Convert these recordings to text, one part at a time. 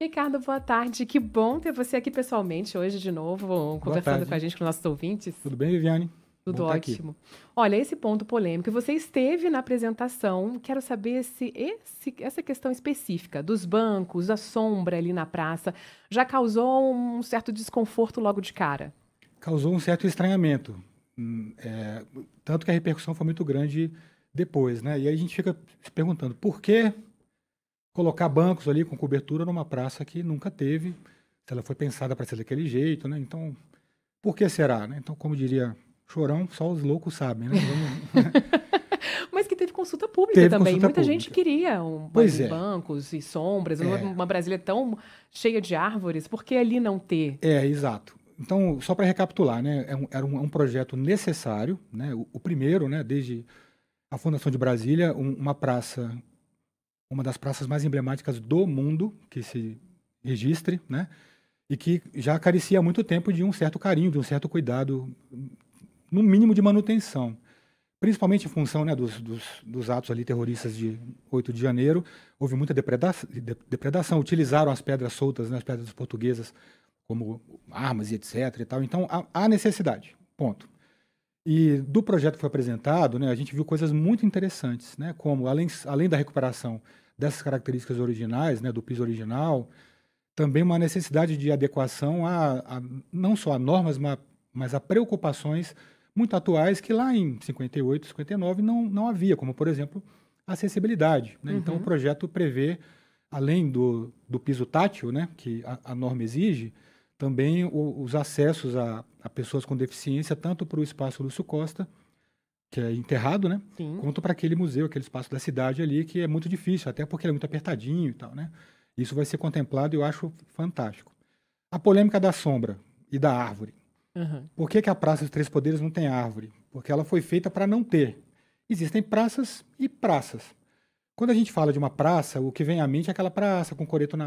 Ricardo, boa tarde. Que bom ter você aqui pessoalmente hoje de novo, Boa conversando com a tarde. gente, com nossos ouvintes. Tudo bem, Viviane? Bom Tudo estar aqui. ótimo. Olha, esse ponto polêmico, você esteve na apresentação, quero saber se essa questão específica dos bancos, da sombra ali na praça, já causou um certo desconforto logo de cara. Causou um certo estranhamento, tanto que a repercussão foi muito grande depois, né? E aí a gente fica se perguntando por que colocar bancos ali com cobertura numa praça que nunca teve, se ela foi pensada para ser daquele jeito, né? Então, por que será, né? Então, como diria Chorão, só os loucos sabem, né? Mas que teve consulta pública Teve também. consulta Muita gente pública. queria Pois ali é, bancos e sombras, é, uma Brasília tão cheia de árvores, por que ali não ter? exato. Então, só para recapitular, né? Era um projeto necessário, né? O primeiro, né? Desde a fundação de Brasília, uma praça, uma das praças mais emblemáticas do mundo que se registre, né? E que já carecia há muito tempo de um certo carinho, de um certo cuidado, no mínimo de manutenção. Principalmente em função, né, dos atos ali terroristas de 8 de janeiro, houve muita depredação, utilizaram as pedras soltas, né, as pedras portuguesas, como armas e etc. E tal. Então, há necessidade, ponto. E do projeto que foi apresentado, né, a gente viu coisas muito interessantes, né, como, além da recuperação dessas características originais, né, do piso original, também uma necessidade de adequação não só a normas, mas a preocupações muito atuais que lá em 58, 59 não havia, como, por exemplo, a acessibilidade. Né? Então, o Uhum. projeto prevê, além do piso tátil, né, que a norma exige, também os acessos a pessoas com deficiência, tanto para o espaço Lúcio Costa, que é enterrado, né, Sim. quanto para aquele museu, aquele espaço da cidade ali, que é muito difícil, até porque ele é muito apertadinho e tal, né? Isso vai ser contemplado e eu acho fantástico. A polêmica da sombra e da árvore. Uhum. Por que a Praça dos Três Poderes não tem árvore? Porque ela foi feita para não ter. Existem praças e praças. Quando a gente fala de uma praça, o que vem à mente é aquela praça com coreto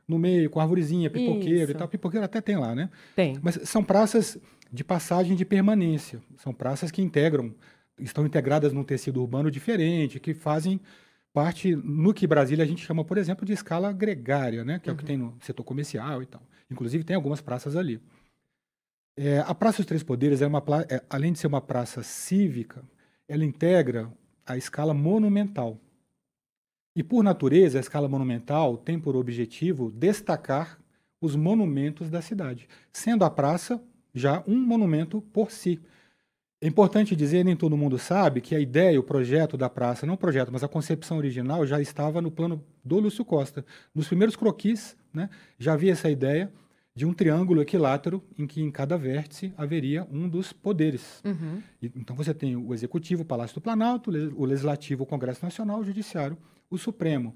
no meio, com arvorezinha, pipoqueiro e tal. Isso. Pipoqueiro até tem lá, né? Tem. Mas são praças de passagem de permanência. São praças que estão integradas num tecido urbano diferente, que fazem parte no que Brasília a gente chama, por exemplo, de escala gregária, né? Que é o que Uhum. tem no setor comercial e tal. Inclusive tem algumas praças ali. A Praça dos Três Poderes, além de ser uma praça cívica, ela integra a escala monumental. E, por natureza, a escala monumental tem por objetivo destacar os monumentos da cidade, sendo a praça já um monumento por si. É importante dizer, nem todo mundo sabe, que a ideia, o projeto da praça, não o projeto, mas a concepção original já estava no plano do Lúcio Costa. Nos primeiros croquis, né, já havia essa ideia de um triângulo equilátero em que em cada vértice haveria um dos poderes. Uhum. Então você tem o Executivo, o Palácio do Planalto, o Legislativo, o Congresso Nacional, o Judiciário, o Supremo.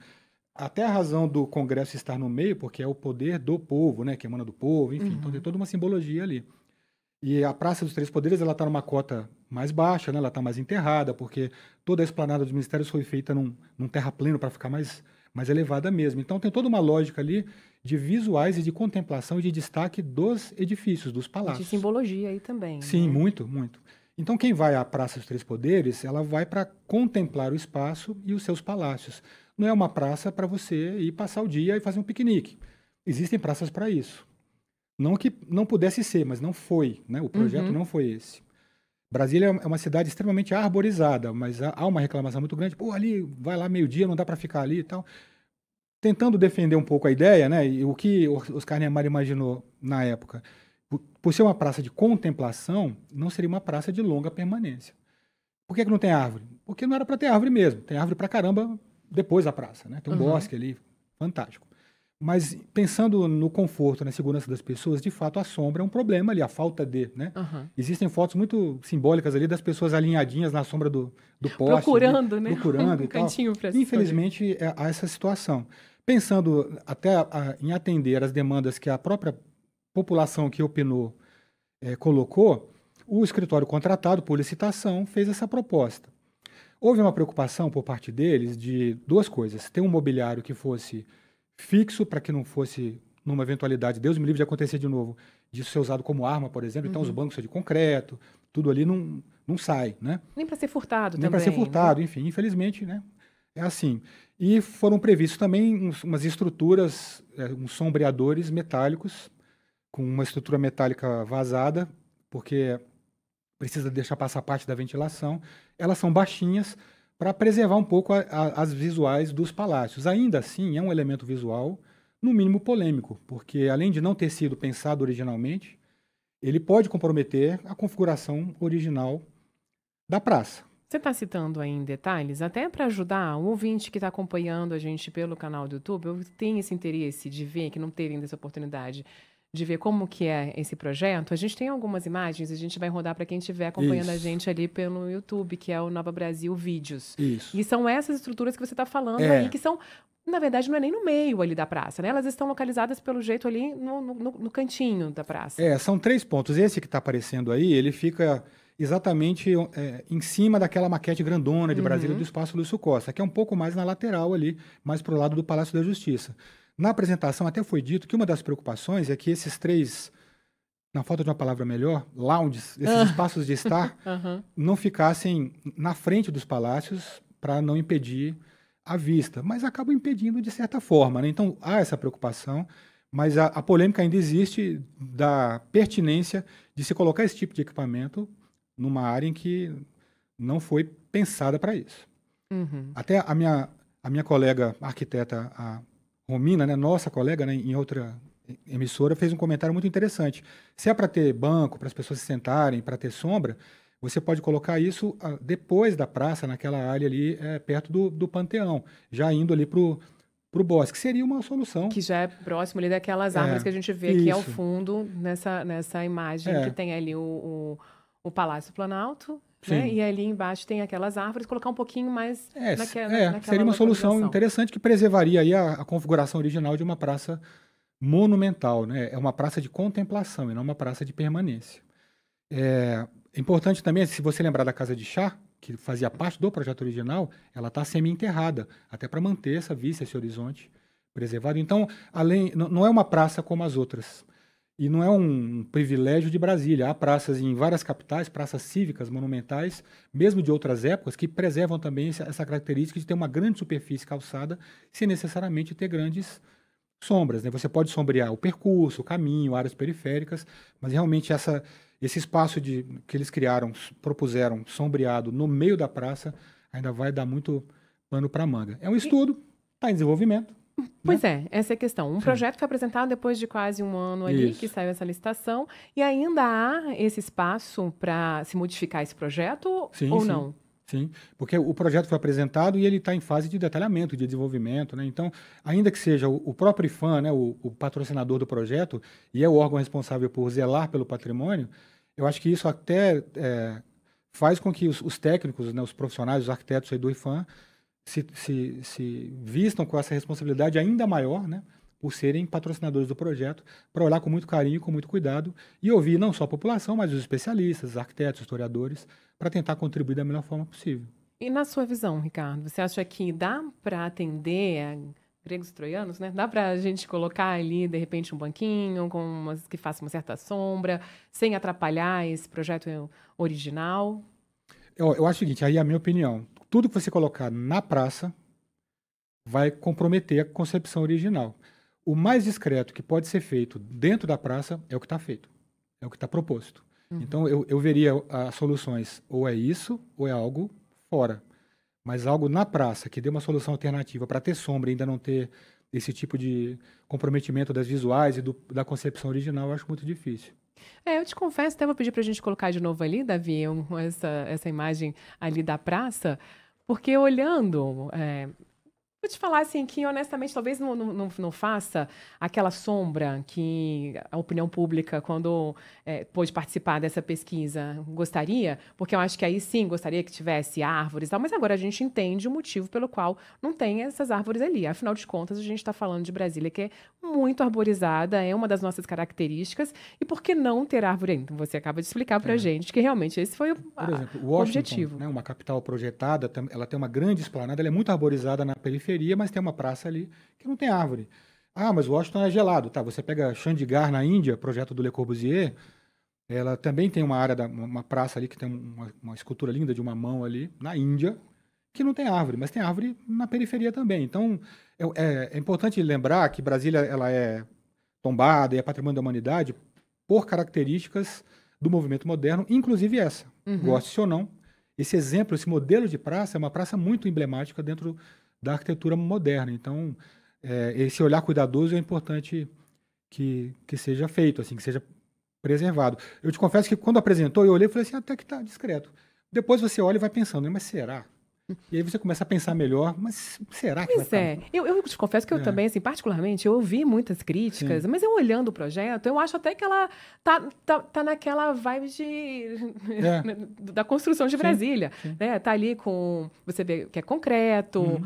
Até a razão do Congresso estar no meio, porque é o poder do povo, né, que emana do povo, enfim. Então tem Uhum. toda uma simbologia ali. E a Praça dos Três Poderes ela está numa cota mais baixa, né? Ela está mais enterrada, porque toda a esplanada dos ministérios foi feita num terrapleno para ficar mais elevada mesmo. Então tem toda uma lógica ali de visuais e de contemplação e de destaque dos edifícios, dos E de palácios. simbologia aí também, Sim, né? muito, muito. Então quem vai à Praça dos Três Poderes, ela vai para contemplar o espaço e os seus palácios. Não é uma praça para você ir passar o dia e fazer um piquenique. Existem praças para isso. Não que não pudesse ser, mas não foi, né? O projeto Uhum. não foi esse. Brasília é uma cidade extremamente arborizada, mas há uma reclamação muito grande. Pô, ali, vai lá meio-dia, não dá para ficar ali e tal. Tentando defender um pouco a ideia, né? E o que Oscar Niemeyer imaginou na época, por ser uma praça de contemplação, não seria uma praça de longa permanência. Por que não tem árvore? Porque não era para ter árvore mesmo. Tem árvore para caramba depois da praça, né? Tem um Uhum. bosque ali, fantástico. Mas pensando no conforto, na segurança das pessoas, de fato a sombra é um problema ali, a falta de, né? Uhum. Existem fotos muito simbólicas ali das pessoas alinhadinhas na sombra do poste ali, Procurando, né? procurando Um e tal. cantinho para se esconder. Infelizmente, há essa situação. Pensando até em atender as demandas que a própria população que opinou colocou, o escritório contratado por licitação fez essa proposta. Houve uma preocupação por parte deles de duas coisas: ter um mobiliário que fosse fixo para que não fosse, numa eventualidade, Deus me livre de acontecer de novo, de ser usado como arma, por exemplo. Então os Uhum. bancos são de concreto, tudo ali não sai, né? Nem para ser furtado Nem para ser também, né? furtado, enfim, infelizmente, né? É assim. E foram previstos também umas estruturas, uns sombreadores metálicos, com uma estrutura metálica vazada, porque precisa deixar passar parte da ventilação. Elas são baixinhas para preservar um pouco as visuais dos palácios. Ainda assim, é um elemento visual, no mínimo polêmico, porque além de não ter sido pensado originalmente, ele pode comprometer a configuração original da praça. Você está citando aí em detalhes, até para ajudar o ouvinte que está acompanhando a gente pelo canal do YouTube, eu tenho esse interesse de ver, que não teve ainda essa oportunidade, de ver como que é esse projeto. A gente tem algumas imagens, a gente vai rodar para quem estiver acompanhando a Isso, gente ali pelo YouTube, que é o Nova Brasil Vídeos. isso. E são essas estruturas que você está falando aí, É, que são, na verdade, não é nem no meio ali da praça, né? Elas estão localizadas pelo jeito ali no cantinho da praça. são 3 pontos. Esse que está aparecendo aí, ele fica exatamente em cima daquela maquete grandona de Brasília do Uhum. Espaço Lúcio Costa, que é um pouco mais na lateral ali, mais para o lado do Palácio da Justiça. Na apresentação até foi dito que uma das preocupações é que esses 3, na falta de uma palavra melhor, lounges, esses espaços de estar, Aham. não ficassem na frente dos palácios para não impedir a vista, mas acabam impedindo de certa forma, né? Então há essa preocupação, mas a polêmica ainda existe da pertinência de se colocar esse tipo de equipamento numa área em que não foi pensada para isso. Uhum. Até a minha colega arquiteta, a Romina, né, nossa colega, né, em outra emissora, fez um comentário muito interessante. Se é para ter banco, para as pessoas se sentarem, para ter sombra, você pode colocar isso depois da praça, naquela área ali, perto do Panteão, já indo ali para o bosque. Seria uma solução. Que já é próximo ali daquelas árvores É, que a gente vê aqui ao isso. fundo, nessa imagem que É, tem ali o Palácio Planalto, né? sim. E ali embaixo tem aquelas árvores, colocar um pouquinho mais naquela Seria uma solução localização. interessante que preservaria aí a configuração original de uma praça monumental, né? É uma praça de contemplação e não uma praça de permanência. É importante também, se você lembrar da Casa de Chá, que fazia parte do projeto original, ela está semi-enterrada, até para manter essa vista, esse horizonte preservado. Então, não é uma praça como as outras. E não é um privilégio de Brasília. Há praças em várias capitais, praças cívicas, monumentais, mesmo de outras épocas, que preservam também essa característica de ter uma grande superfície calçada, sem necessariamente ter grandes sombras, né? Você pode sombrear o percurso, o caminho, áreas periféricas, mas realmente esse espaço que eles criaram, propuseram, sombreado no meio da praça, ainda vai dar muito pano para manga. É um E- estudo, está em desenvolvimento, né? Pois é, essa é a questão. Um Sim, projeto foi apresentado depois de quase um ano ali, que isso. saiu essa licitação, e ainda há esse espaço para se modificar esse projeto Sim, ou sim. não? Sim, porque o projeto foi apresentado e ele está em fase de detalhamento, de desenvolvimento, né? Então, ainda que seja o próprio IPHAN, né, o patrocinador do projeto, e é o órgão responsável por zelar pelo patrimônio, eu acho que isso até faz com que os técnicos, né, os profissionais, os arquitetos aí do IPHAN, se vistam com essa responsabilidade ainda maior, né, por serem patrocinadores do projeto, para olhar com muito carinho, com muito cuidado, e ouvir não só a população, mas os especialistas, os arquitetos, historiadores, para tentar contribuir da melhor forma possível. E na sua visão, Ricardo, você acha que dá para atender gregos e troianos, né? Dá para a gente colocar ali, de repente, um banquinho que faça uma certa sombra, sem atrapalhar esse projeto original? Eu acho o seguinte, aí é a minha opinião. Tudo que você colocar na praça vai comprometer a concepção original. O mais discreto que pode ser feito dentro da praça é o que está feito, é o que está proposto. Uhum. Então, eu veria as soluções, ou é isso, ou é algo fora. Mas algo na praça que dê uma solução alternativa para ter sombra e ainda não ter esse tipo de comprometimento das visuais e da concepção original, eu acho muito difícil. Eu te confesso, até vou pedir para a gente colocar de novo ali, Davi, essa imagem ali da praça, porque olhando, vou te falar assim que, honestamente, talvez não faça aquela sombra que a opinião pública, quando pôde participar dessa pesquisa, gostaria, porque eu acho que aí sim gostaria que tivesse árvores e tal, mas agora a gente entende o motivo pelo qual não tem essas árvores ali. Afinal de contas, a gente está falando de Brasília, que é muito arborizada, é uma das nossas características, e por que não ter árvore aí? Então, você acaba de explicar para a É. gente que realmente esse foi Por exemplo, o Washington, objetivo. né, uma capital projetada, ela tem uma grande esplanada, ela é muito arborizada na periferia, mas tem uma praça ali que não tem árvore. Ah, mas Washington é gelado. Tá, você pega Chandigarh na Índia, projeto do Le Corbusier, ela também tem uma área, uma praça ali que tem uma escultura linda de uma mão ali, na Índia, que não tem árvore, mas tem árvore na periferia também. Então, é importante lembrar que Brasília ela é tombada e é patrimônio da humanidade por características do movimento moderno, inclusive essa. Goste ou não, esse exemplo, esse modelo de praça é uma praça muito emblemática dentro da arquitetura moderna. Então, esse olhar cuidadoso é importante que seja feito, assim, que seja preservado. Eu te confesso que quando apresentou, eu olhei e falei assim, até que está discreto. Depois você olha e vai pensando, mas será? E aí você começa a pensar melhor, mas será que Pois vai é. estar? Eu te confesso que eu também, assim, particularmente, eu ouvi muitas críticas, Sim. mas eu olhando o projeto, eu acho até que ela tá naquela vibe da construção de Sim, Brasília, sim. né? Tá ali com, você vê que é concreto,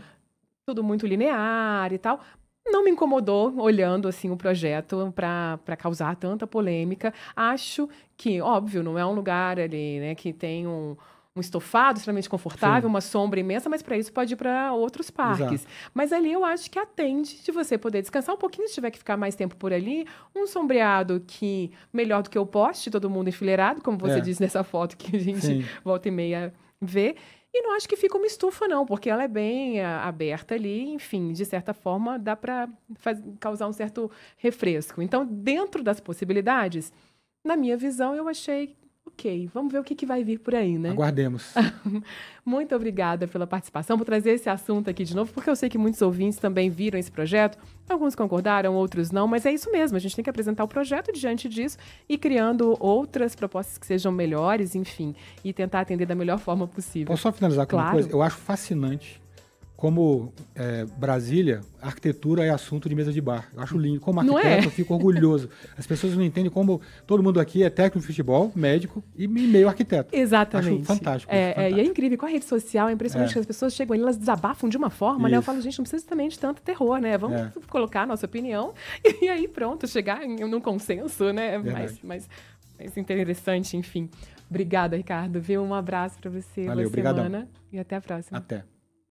tudo muito linear e tal. Não me incomodou olhando assim o projeto para causar tanta polêmica. Acho que, óbvio, não é um lugar ali, né, que tem um estofado extremamente confortável, Sim. uma sombra imensa, mas para isso pode ir para outros parques. Exato. Mas ali eu acho que atende de você poder descansar um pouquinho, se tiver que ficar mais tempo por ali. Um sombreado que, melhor do que o poste, todo mundo enfileirado, como você É. disse nessa foto que a gente Sim. volta e meia vê. E não acho que fica uma estufa, não, porque ela é bem aberta ali, enfim, de certa forma dá para causar um certo refresco. Então, dentro das possibilidades, na minha visão, eu achei ok. Vamos ver o que vai vir por aí, né? Aguardemos. Muito obrigada pela participação, por trazer esse assunto aqui de novo, porque eu sei que muitos ouvintes também viram esse projeto. Alguns concordaram, outros não, mas é isso mesmo. A gente tem que apresentar o projeto diante disso e criando outras propostas que sejam melhores, enfim, e tentar atender da melhor forma possível. Posso só finalizar com uma Claro. coisa? Eu acho fascinante como Brasília, arquitetura é assunto de mesa de bar. Eu acho lindo. Como Não arquiteto, é? eu fico orgulhoso. As pessoas não entendem como todo mundo aqui é técnico de futebol, médico e meio arquiteto. Exatamente. Acho fantástico. E é fantástico. incrível. Com a rede social, é impressionante que as pessoas chegam ali, elas desabafam de uma forma, né? Eu Isso. falo, gente, não precisa também de tanto terror, né? Vamos colocar a nossa opinião e aí pronto, chegar num consenso, né? Mais interessante, enfim. Obrigada, Ricardo, viu? Um abraço para você, Valeu, boa semana e até a próxima. Até.